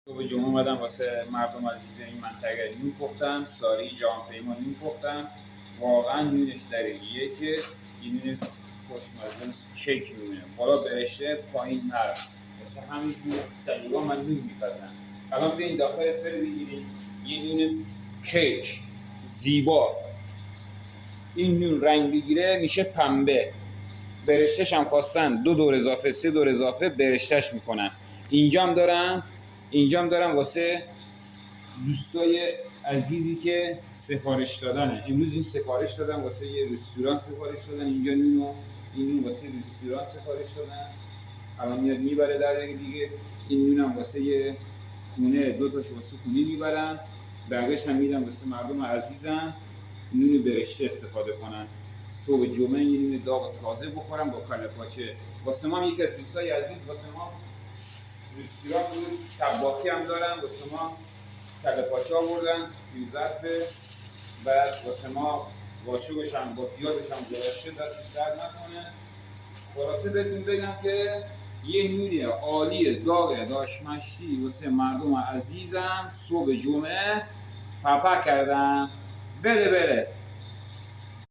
صبح جمعه اومدم واسه مردم عزیز این منطقه نون پختم. ساری جهان پیما نون پختم. واقعا نونش درجیه که این نون خوشمزه کیک میمونه، بالا برشته پایین نرم. واسه همین جور سلیقا من نون میپزم. الان بیاین داخل فر بگیرین یه نون کیک زیبا. این نون رنگ بگیره میشه پنبه. برشتش هم خواستن 2 دور اضافه 3 دور اضافه برشتش میکنن. اینجام دارم واسه دوستای عزیزی که سفارش دادنه. امروز این سفارش دادن واسه یه رستوران، سفارش دادن اینجا نونو. این نون واسه رستوران سفارش دادن، الان میاد میبره در دیگه. این نونم واسه یه خونه، 2 تاشو واسه خونه میبرن، بقیه‌اش هم میدم واسه مردم عزیزم نون برشته استفاده کنن. صبح جمعه یه نون داغ تازه بخورم با کله پاچه. واسه ما یکی از دوستای عزیز واسه ما رستوران بود، طباخی هم دارن، واسه ما کله پاچه آوردن توی ظرفه. بعد واسه ما واشوش هم با پیازش هم گذاشته، دستش درد نکنه. خلاصه بهتون بگم که یه نون عالی داغ داش مشتی واسه مردم عزیزم صبح جمعه پپا کردم. بله